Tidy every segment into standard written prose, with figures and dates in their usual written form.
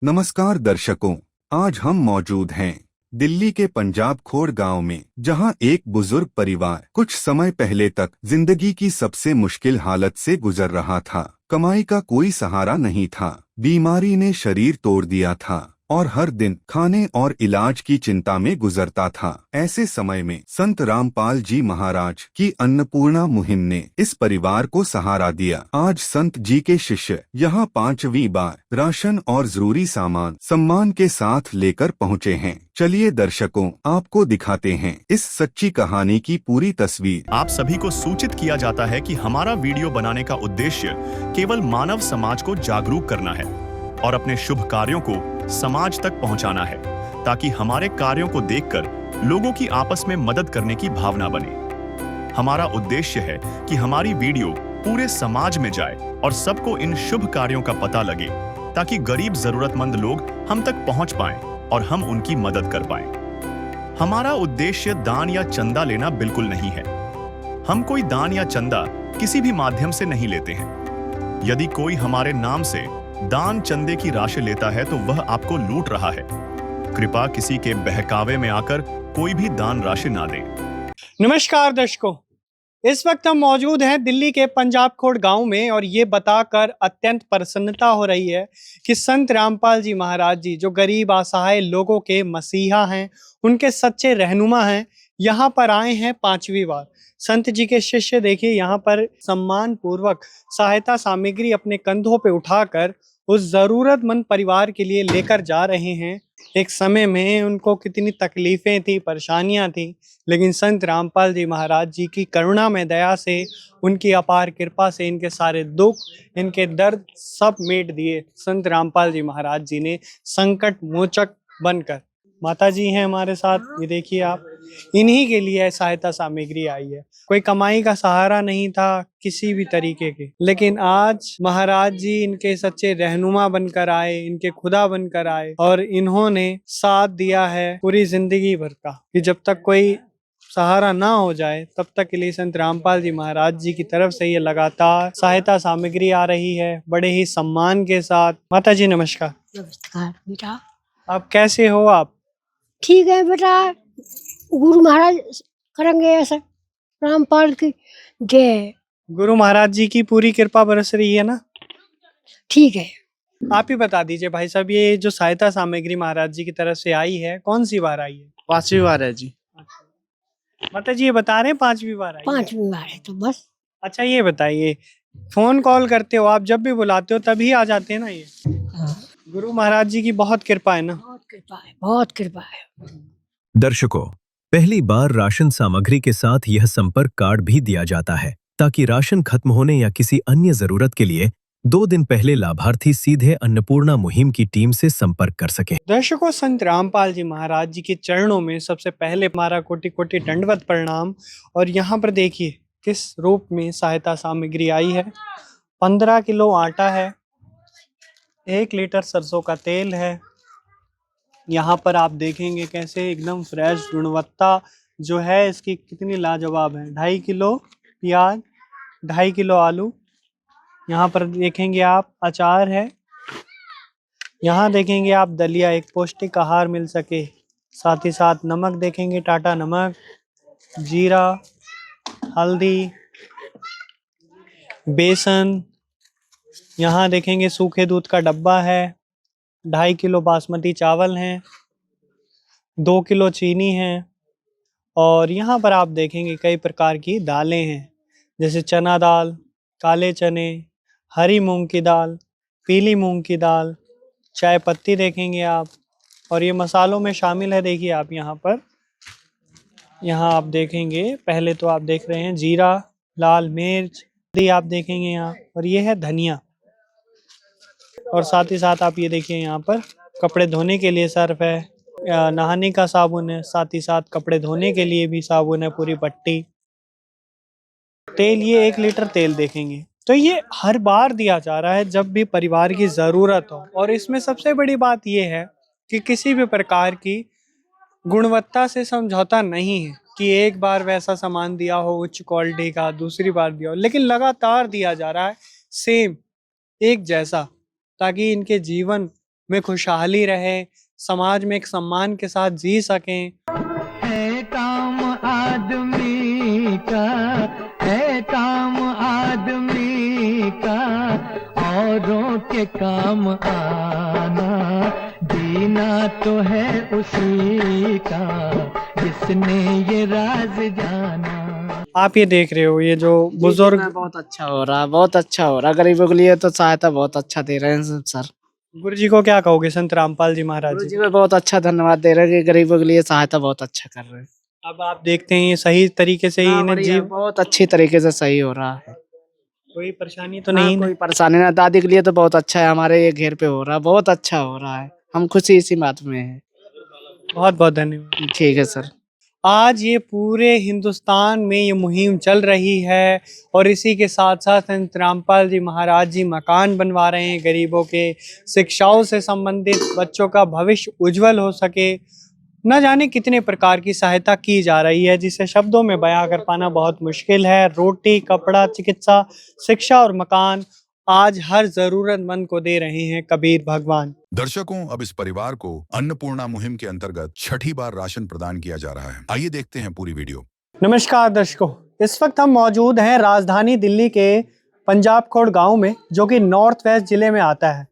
नमस्कार दर्शकों, आज हम मौजूद हैं दिल्ली के पंजाब खोड़ गांव में, जहां एक बुजुर्ग परिवार कुछ समय पहले तक जिंदगी की सबसे मुश्किल हालत से गुजर रहा था। कमाई का कोई सहारा नहीं था, बीमारी ने शरीर तोड़ दिया था और हर दिन खाने और इलाज की चिंता में गुजरता था। ऐसे समय में संत रामपाल जी महाराज की अन्नपूर्णा मुहिम ने इस परिवार को सहारा दिया। आज संत जी के शिष्य यहाँ 5वीं बार राशन और जरूरी सामान सम्मान के साथ लेकर पहुँचे हैं। चलिए दर्शकों, आपको दिखाते हैं इस सच्ची कहानी की पूरी तस्वीर। आप सभी को सूचित किया जाता है कि हमारा वीडियो बनाने का उद्देश्य केवल मानव समाज को जागरूक करना है और अपने शुभ कार्यों को समाज तक पहुंचाना है, ताकि हमारे कार्यों को देखकर लोगों की आपस में मदद करने की भावना बने। हमारा उद्देश्य है कि हमारी वीडियो पूरे समाज में जाए और सबको इन शुभ कार्यों का पता लगे, ताकि गरीब जरूरतमंद लोग हम तक पहुंच पाएं और हम उनकी मदद कर पाएं। हमारा उद्देश्य दान या चंदा लेना बिल्कुल नहीं है। हम कोई दान या चंदा किसी भी माध्यम से नहीं लेते हैं। यदि कोई हमारे नाम से दान चंदे की राशि लेता है तो वह आपको लूट रहा है। कृपया किसी के बहकावे में आकर कोई भी दान राशि ना दे। नमस्कार दर्शकों, इस वक्त हम मौजूद हैं दिल्ली के पंजाब खोड़ गांव में और ये बताकर अत्यंत प्रसन्नता हो रही है कि संत रामपाल जी महाराज जी, जो गरीब असहाय लोगों के मसीहा हैं, उनके सच्चे रहनुमा हैं, यहाँ पर आए हैं 5वीं बार। संत जी के शिष्य देखिए यहाँ पर सम्मान पूर्वक सहायता सामग्री अपने कंधों पे उठाकर उस जरूरतमंद परिवार के लिए लेकर जा रहे हैं। एक समय में उनको कितनी तकलीफें थी, परेशानियां थी, लेकिन संत रामपाल जी महाराज जी की करुणा में दया से, उनकी अपार कृपा से इनके सारे दुख, इनके दर्द सब मिट दिए संत रामपाल जी महाराज जी ने संकट मोचक बनकर। माता जी हैं हमारे साथ, ये देखिए आप, इन्हीं के लिए सहायता सामग्री आई है। कोई कमाई का सहारा नहीं था किसी भी तरीके के, लेकिन आज महाराज जी इनके सच्चे रहनुमा बनकर आए, इनके खुदा बनकर आए और इन्होंने साथ दिया है पूरी जिंदगी भर का, कि जब तक कोई सहारा ना हो जाए तब तक के लिए संत रामपाल जी महाराज जी की तरफ से ये लगातार सहायता सामग्री आ रही है, बड़े ही सम्मान के साथ। माता जी नमस्कार। नमस्कार बेटा। आप कैसे हो? आप ठीक है बेटा, गुरु महाराज करेंगे ऐसा। रामपाल की जय। गुरु महाराज जी की पूरी कृपा बरस रही है ना? ठीक है। आप ही बता दीजिए भाई साहब, ये जो सहायता सामग्री महाराज जी की तरफ से आई है, कौन सी बार आई है? 5वीं बार है जी। माता जी ये बता रहे हैं 5वीं बार आई है? 5वीं बार है तो बस। अच्छा ये बताइए, फोन कॉल करते हो आप, जब भी बुलाते हो तभी आ जाते हैं ना? ये हाँ, गुरु महाराज जी की बहुत कृपा है ना? बहुत कृपा है, बहुत कृपा है। दर्शकों, पहली बार राशन सामग्री के साथ यह संपर्क कार्ड भी दिया जाता है, ताकि राशन खत्म होने या किसी अन्य जरूरत के लिए 2 दिन पहले लाभार्थी सीधे अन्नपूर्णा मुहिम की टीम से संपर्क कर सके। दर्शकों, संत रामपाल जी महाराज जी के चरणों में सबसे पहले हमारा कोटि कोटि दंडवत प्रणाम। और यहाँ पर देखिए किस रूप में सहायता सामग्री आई है। 15 किलो आटा है, 1 लीटर सरसों का तेल है। यहाँ पर आप देखेंगे कैसे एकदम फ्रेश गुणवत्ता जो है इसकी कितनी लाजवाब है। 2.5 किलो प्याज, 2.5 किलो आलू। यहाँ पर देखेंगे आप अचार है। यहाँ देखेंगे आप दलिया, एक पौष्टिक आहार मिल सके। साथ ही साथ नमक देखेंगे, टाटा नमक, जीरा, हल्दी, बेसन। यहाँ देखेंगे सूखे दूध का डब्बा है। 2.5 किलो बासमती चावल हैं, 2 किलो चीनी है। और यहाँ पर आप देखेंगे कई प्रकार की दालें हैं, जैसे चना दाल, काले चने, हरी मूंग की दाल, पीली मूंग की दाल, चाय पत्ती देखेंगे आप। और ये मसालों में शामिल है, देखिए आप यहाँ पर। यहाँ आप देखेंगे, पहले तो आप देख रहे हैं जीरा, लाल मिर्च, हल्दी आप देखेंगे यहाँ, और ये है धनिया। और साथ ही साथ आप ये देखिए यहाँ पर कपड़े धोने के लिए सर्फ है, नहाने का साबुन है, साथ ही साथ कपड़े धोने के लिए भी साबुन है, पूरी पट्टी। तेल, ये 1 लीटर तेल देखेंगे। तो ये हर बार दिया जा रहा है जब भी परिवार की ज़रूरत हो। और इसमें सबसे बड़ी बात ये है कि किसी भी प्रकार की गुणवत्ता से समझौता नहीं है, कि एक बार वैसा सामान दिया हो उच्च क्वालिटी का, दूसरी बार दिया हो, लेकिन लगातार दिया जा रहा है सेम, एक जैसा, ताकि इनके जीवन में खुशहाली रहे, समाज में एक सम्मान के साथ जी सकें। है काम आदमी का, है काम आदमी का, औरों के काम आना, जीना तो है उसी का जिसने ये राज जाना। आप ये देख रहे हो, ये जो बुजुर्ग बहुत अच्छा हो रहा है, बहुत अच्छा हो रहा है। गरीबों के लिए तो सहायता बहुत अच्छा दे रहे हैं सर। गुरु जी को क्या कहोगे, संत रामपाल जी महाराज गुरु जी? जी को बहुत अच्छा धन्यवाद दे रहे हैं कि गरीबों के लिए सहायता बहुत अच्छा कर रहे हैं। अब आप देखते हैं ये सही तरीके से ही हाँ, इन्हें बढ़िया, बहुत अच्छी तरीके से सही हो रहा है। कोई परेशानी तो नहीं हाँ, ना? कोई परेशानी ना। दादी के लिए तो बहुत अच्छा है, हमारे ये घेर पे हो रहा है, बहुत अच्छा हो रहा है। हम खुशी इसी बात में है। बहुत बहुत धन्यवाद। ठीक है सर। आज ये पूरे हिंदुस्तान में ये मुहिम चल रही है और इसी के साथ साथ संत रामपाल जी महाराज जी मकान बनवा रहे हैं गरीबों के, शिक्षाओं से संबंधित बच्चों का भविष्य उज्जवल हो सके। न जाने कितने प्रकार की सहायता की जा रही है जिसे शब्दों में बयां कर पाना बहुत मुश्किल है। रोटी, कपड़ा, चिकित्सा, शिक्षा और मकान आज हर जरूरतमंद को दे रहे हैं कबीर भगवान। दर्शकों, अब इस परिवार को अन्नपूर्णा मुहिम के अंतर्गत छठी बार राशन प्रदान किया जा रहा है। आइए देखते हैं पूरी वीडियो। नमस्कार दर्शकों, इस वक्त हम मौजूद हैं राजधानी दिल्ली के पंजाब खोड़ गांव में, जो कि नॉर्थ वेस्ट जिले में आता है।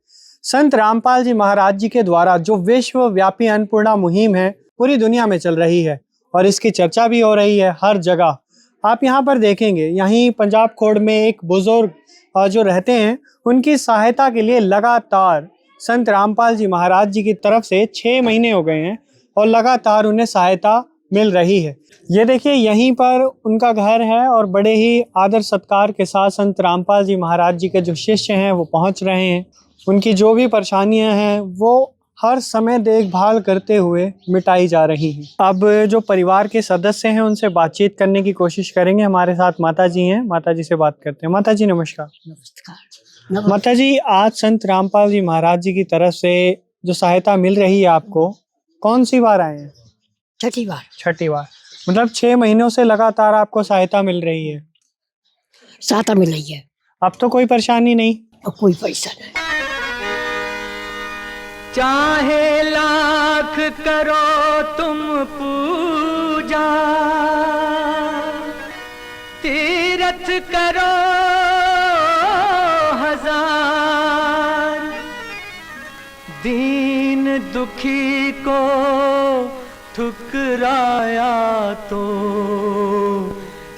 संत रामपाल जी महाराज जी के द्वारा जो विश्वव्यापी अन्नपूर्णा मुहिम है पूरी दुनिया में चल रही है और इसकी चर्चा भी हो रही है हर जगह। आप यहाँ पर देखेंगे, यहीं पंजाब खोड़ में एक बुजुर्ग जो रहते हैं, उनकी सहायता के लिए लगातार संत रामपाल जी महाराज जी की तरफ से 6 महीने हो गए हैं और लगातार उन्हें सहायता मिल रही है। ये देखिए, यहीं पर उनका घर है और बड़े ही आदर सत्कार के साथ संत रामपाल जी महाराज जी के जो शिष्य हैं वो पहुंच रहे हैं। उनकी जो भी परेशानियां हैं वो हर समय देखभाल करते हुए मिटाई जा रही हैं। अब जो परिवार के सदस्य हैं उनसे बातचीत करने की कोशिश करेंगे। हमारे साथ माता जी हैं, माता जी से बात करते हैं। माता जी नमस्कार। नमस्कार। माता जी, आज संत रामपाल जी महाराज जी की तरफ से जो सहायता मिल रही है आपको, कौन सी बार आए हैं? छठी बार। छठी बार। मतलब 6 महीनों से लगातार आपको सहायता मिल रही है। सहायता मिल रही है। अब तो कोई परेशानी नहीं? और कोई पैसा नहीं। चाहे लाख करो तुम पूजा, तीरथ करो हजार, दीन दुखी को ठुकराया तो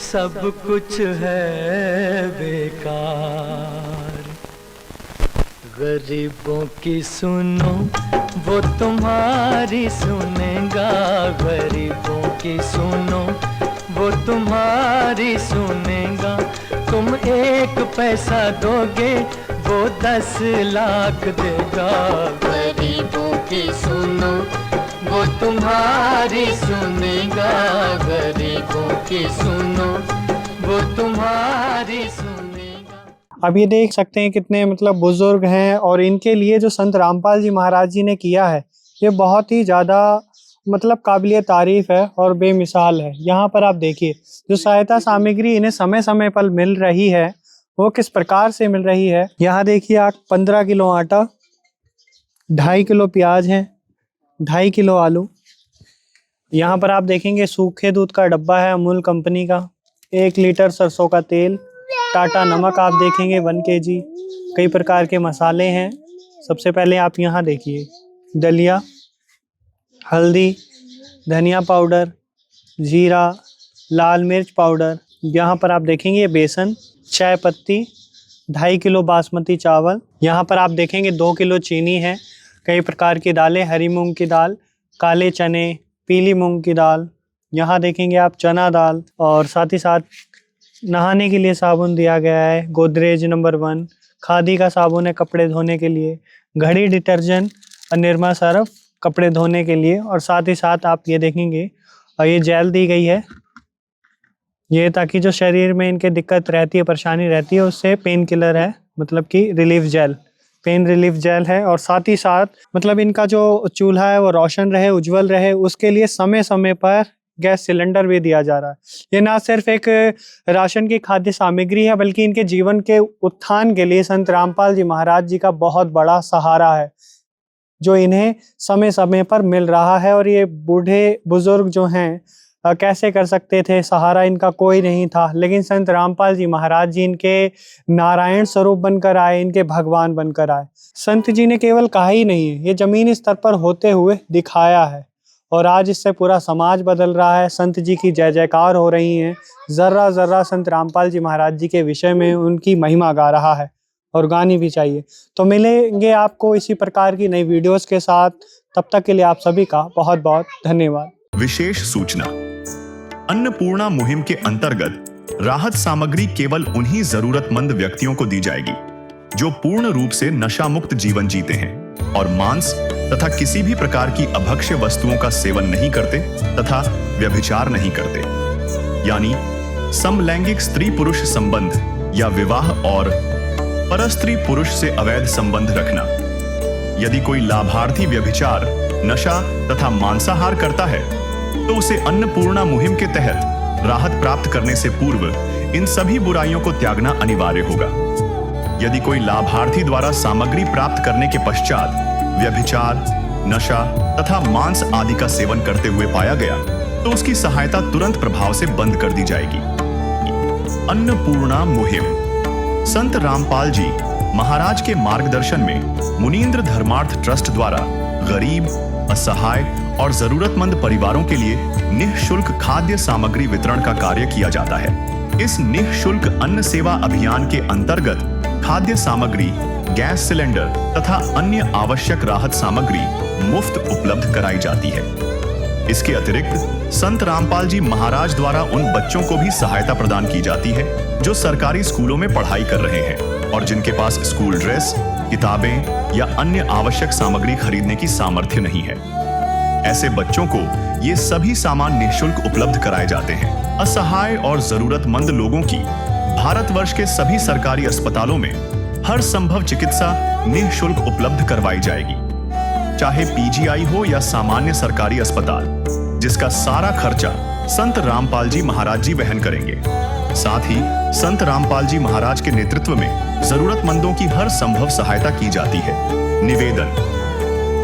सब कुछ है बेकार। गरीबों की सुनो वो तुम्हारी सुनेगा, गरीबों की सुनो वो तुम्हारी सुनेगा। तुम 1 पैसा दोगे वो 10 लाख देगा। गरीबों की सुनो वो तुम्हारी सुनेगा, गरीबों की सुनो वो तुम्हारी सुनेगा। अब ये देख सकते हैं कितने मतलब बुजुर्ग हैं और इनके लिए जो संत रामपाल जी महाराज जी ने किया है ये बहुत ही ज़्यादा मतलब काबिलियत तारीफ है और बेमिसाल है। यहाँ पर आप देखिए, जो सहायता सामग्री इन्हें समय समय पर मिल रही है वो किस प्रकार से मिल रही है। यहाँ देखिए आप, 15 किलो आटा, 2.5 किलो प्याज है, 2.5 किलो आलू। यहाँ पर आप देखेंगे सूखे दूध का डब्बा है अमूल कंपनी का, 1 लीटर सरसों का तेल, टाटा नमक आप देखेंगे 1 kg, कई प्रकार के मसाले हैं। सबसे पहले आप यहाँ देखिए, दलिया, हल्दी, धनिया पाउडर, जीरा, लाल मिर्च पाउडर। यहाँ पर आप देखेंगे बेसन, चाय पत्ती, 2.5 किलो बासमती चावल। यहाँ पर आप देखेंगे 2 किलो चीनी है, कई प्रकार की दालें, हरी मूंग की दाल, काले चने, पीली मूंग की दाल। यहाँ देखेंगे आप चना दाल, और साथ ही साथ नहाने के लिए साबुन दिया गया है, गोदरेज नंबर 1, खादी का साबुन है कपड़े धोने के लिए, घड़ी डिटर्जेंट और निरमा सर्फ कपड़े धोने के लिए। और साथ ही साथ आप ये देखेंगे और ये जेल दी गई है, ये ताकि जो शरीर में इनके दिक्कत रहती है, परेशानी रहती है, उससे पेन किलर है, मतलब कि relief gel, pain relief gel है। और साथ ही साथ मतलब इनका जो चूल्हा है वो रोशन रहे, उज्जवल रहे, उसके लिए समय समय पर गैस सिलेंडर भी दिया जा रहा है। ये ना सिर्फ एक राशन की खाद्य सामग्री है बल्कि इनके जीवन के उत्थान के लिए संत रामपाल जी महाराज जी का बहुत बड़ा सहारा है। जो इन्हें समय समय पर मिल रहा है। और ये बूढ़े बुजुर्ग जो हैं कैसे कर सकते थे, सहारा इनका कोई नहीं था, लेकिन संत रामपाल जी महाराज जी इनके नारायण स्वरूप बनकर आए, इनके भगवान बनकर आए। संत जी ने केवल कहा ही नहीं है, ये जमीनी स्तर पर होते हुए दिखाया है और आज इससे पूरा समाज बदल रहा है। संत जी की जय जयकार हो रही है, जर्रा जर्रा संत रामपाल जी महाराज जी के विषय में उनकी महिमा गा रहा है और गानी भी चाहिए। तो मिलेंगे आपको इसी प्रकार की नई वीडियोस के साथ, तब तक के लिए आप सभी का बहुत बहुत धन्यवाद। विशेष सूचना, अन्नपूर्णा मुहिम के अंतर्गत राहत सामग्री केवल उन्हीं जरूरतमंद व्यक्तियों को दी जाएगी जो पूर्ण रूप से नशा मुक्त जीवन जीते हैं और मांस तथा किसी भी प्रकार की अभक्ष्य वस्तुओं का सेवन नहीं करते तथा व्यभिचार नहीं करते, यानी समलैंगिक स्त्री पुरुष संबंध या विवाह और परस्त्री पुरुष से अवैध संबंध रखना। यदि कोई लाभार्थी व्यभिचार, नशा तथा मांसाहार करता है तो उसे अन्नपूर्णा मुहिम के तहत राहत प्राप्त करने से पूर्व इन सभी बुराइयों को त्यागना अनिवार्य होगा। यदि कोई लाभार्थी द्वारा सामग्री प्राप्त करने के पश्चात व्यभिचार, नशा तथा मांस आदि का सेवन करते हुए पाया गया तो उसकी सहायता तुरंत प्रभाव से बंद कर दी जाएगी। अन्नपूर्णा मुहिम संत रामपाल जी महाराज के मार्गदर्शन में मुनींद्र धर्मार्थ ट्रस्ट द्वारा गरीब, असहाय और जरूरतमंद परिवारों के लिए निःशुल्क खाद्य सामग्री वितरण का कार्य किया जाता है। इस निःशुल्क अन्न सेवा अभियान के अंतर्गत खाद्य सामग्री, गैस सिलेंडर तथा अन्य आवश्यक राहत सामग्री मुफ्त उपलब्ध कराई जाती है। इसके अतिरिक्त संत रामपाल जी महाराज द्वारा उन बच्चों को भी सहायता प्रदान की जाती है जो सरकारी स्कूलों में पढ़ाई कर रहे हैं और जिनके पास स्कूल ड्रेस, किताबें या अन्य आवश्यक सामग्री खरीदने की सामर्थ्य नहीं है। ऐसे बच्चों को ये सभी सामान निःशुल्क उपलब्ध कराए जाते हैं। असहाय और जरूरतमंद लोगों की भारतवर्ष के सभी सरकारी अस्पतालों में हर संभव चिकित्सा निःशुल्क उपलब्ध करवाई जाएगी, चाहे पीजीआई हो या सामान्य सरकारी अस्पताल, जिसका सारा खर्चा संत रामपाल जी महाराज जी वहन करेंगे। साथ ही संत रामपाल जी महाराज के नेतृत्व में जरूरतमंदों की हर संभव सहायता की जाती है। निवेदन,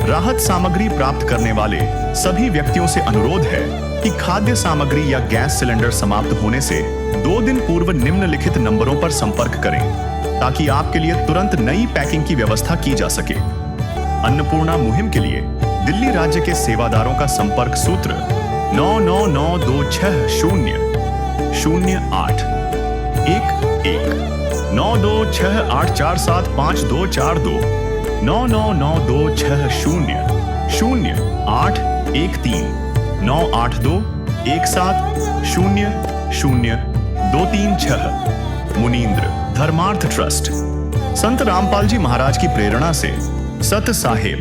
राहत सामग्री प्राप्त करने वाले सभी व्यक्तियों से अनुरोध है कि खाद्य सामग्री या गैस सिलेंडर समाप्त होने से 2 दिन पूर्व निम्नलिखित नंबरों पर संपर्क करें ताकि आपके लिए तुरंत नई पैकिंग की व्यवस्था की जा सके। अन्नपूर्णा मुहिम के लिए दिल्ली राज्य के सेवादारों का संपर्क सूत्र 9992600811 9268475242 9992600813 98217000236। मुनींद्र धर्मार्थ ट्रस्ट संत रामपाल जी महाराज की प्रेरणा से सत साहेब